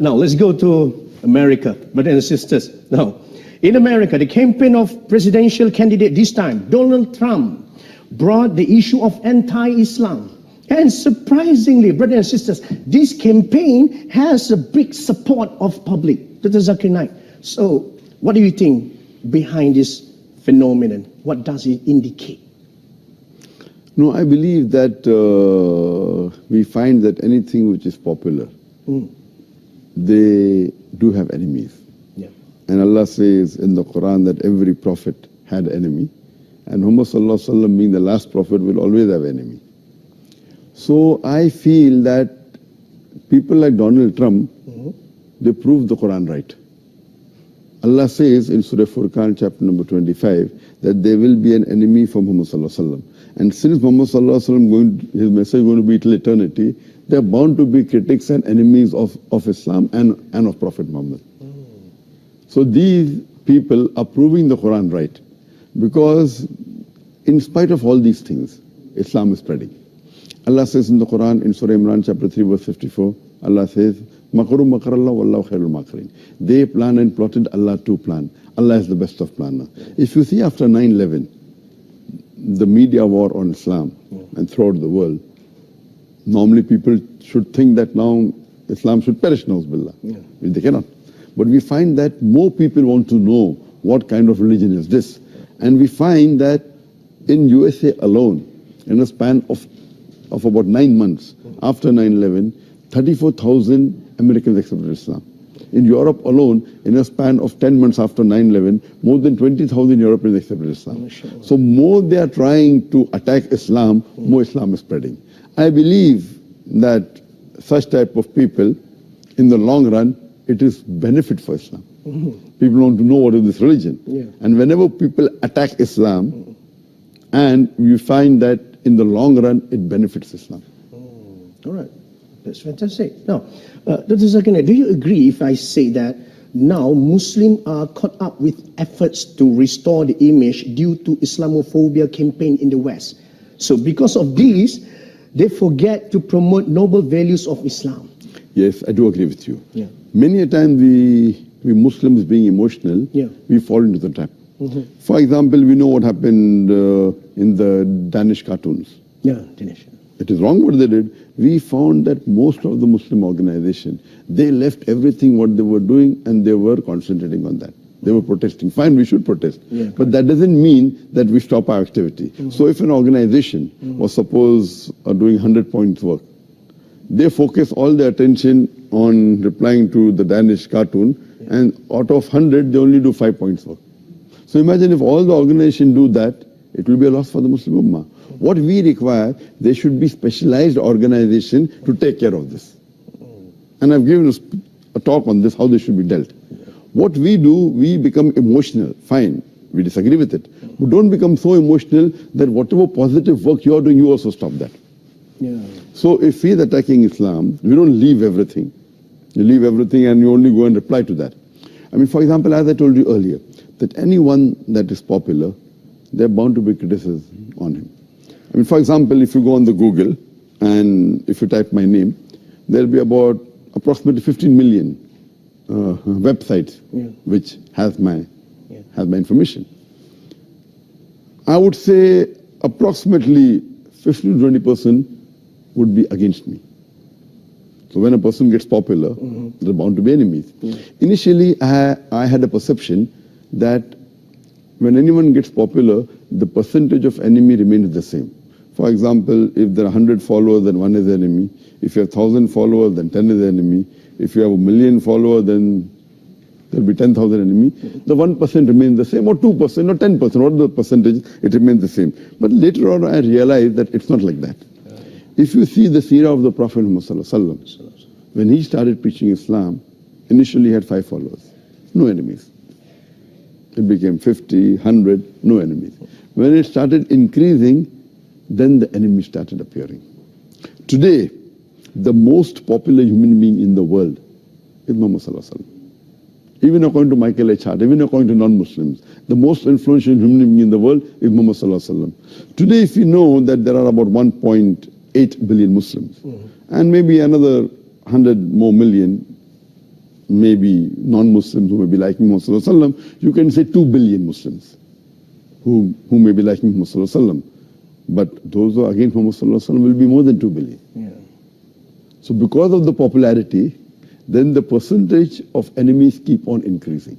Now, let's go to America, brothers and sisters. Now, in America, the campaign of presidential candidate this time, Donald Trump, brought the issue of anti-Islam. And surprisingly, brothers and sisters, this campaign has a big support of public. Dr. Zakir Naik. So, what do you think behind this phenomenon? What does it indicate? No, I believe that we find that anything which is popular, they do have enemies. Yeah. And Allah says in the Quran that every prophet had an enemy. And Muhammad Sallallahu Alaihi Wasallam, being the last prophet, will always have an enemy. So I feel that people like Donald Trump, they prove the Quran right. Allah says in Surah Furqan, chapter number 25, that there will be an enemy for Muhammad Sallallahu Alaihi Wasallam. And since Muhammad Sallallahu Alaihi Wasallam, his message is going to be till eternity, they are bound to be critics and enemies of Islam and of Prophet Muhammad. So these people are proving the Quran right. Because in spite of all these things, Islam is spreading. Allah says in the Quran, in Surah Imran, chapter 3, verse 54, Allah says, Makaru makarallah wallahu khairul makirin. They plan and plotted, Allah too plan. Allah is the best of planners. If you see after 9/11, the media war on Islam and throughout the world, normally people should think that now Islam should perish, na'uzubillah. They cannot. But we find that more people want to know what kind of religion is this. And we find that in USA alone, in a span of about 9 months after 9/11, 34,000 Americans accepted Islam. In Europe alone, in a span of 10 months after 9/11, more than 20,000 Europeans accepted Islam. So more they are trying to attack Islam, more Islam is spreading. I believe that such type of people, in the long run, it is benefit for Islam. People want to know what is this religion. And whenever people attack Islam, and you find that in the long run, it benefits Islam. All right. That's fantastic. Now, Dr. Zakir Naik, do you agree if I say that now Muslims are caught up with efforts to restore the image due to Islamophobia campaign in the West? So because of this, they forget to promote noble values of Islam. Yes, I do agree with you. Yeah. Many a time we Muslims being emotional, we fall into the trap. For example, we know what happened in the Danish cartoons. Yeah, Danish. It is wrong what they did. We found that most of the Muslim organization, they left everything what they were doing and they were concentrating on that. They were protesting. Fine, we should protest. But that doesn't mean that we stop our activity. So if an organization was suppose doing 100 points work, they focus all their attention on replying to the Danish cartoon, and out of 100, they only do 5 points work. So imagine if all the organization do that, it will be a loss for the Muslim Ummah. What we require, there should be specialized organization to take care of this. And I've given a talk on this, how this should be dealt. What we do, we become emotional. Fine, we disagree with it. But don't become so emotional that whatever positive work you're doing, you also stop that. So if he's attacking Islam, we don't leave everything. You leave everything and you only go and reply to that. I mean, for example, as I told you earlier, that anyone that is popular, they're bound to be criticism on him. I mean, for example, if you go on the Google and if you type my name, there'll be about approximately 15 million websites which has my information. I would say approximately 15 to 20% would be against me. So when a person gets popular, there are bound to be enemies. Initially, I had a perception that when anyone gets popular, the percentage of enemy remains the same. For example, if there are 100 followers, then 1 is enemy. If you have 1,000 followers, then 10 is enemy. If you have 1,000,000 followers, then there will be 10,000 enemy. The 1% remains the same, or 2%, or 10%, what the percentage, it remains the same. But later on, I realized that it's not like that. If you see the seerah of the Prophet Muhammad, when he started preaching Islam, initially he had 5 followers, no enemies. It became 50, 100, no enemies. When it started increasing, then the enemies started appearing. Today, the most popular human being in the world is Muhammad Sallallahu Alaihi Wasallam. Even according to Michael H. Hart, even according to non-Muslims, the most influential human being in the world is Muhammad Sallallahu Alaihi Wasallam. Today, if you know that there are about 1.8 billion Muslims, and maybe another 100 more million maybe non-Muslims who may be liking Muhammad Sallallahu Alaihi Wasallam, you can say 2 billion Muslims who may be liking Muhammad Sallallahu Alaihi Wasallam. But those who are against Muhammad Sallallahu Alaihi Wasallam will be more than 2 billion. Yeah. So because of the popularity, then the percentage of enemies keep on increasing.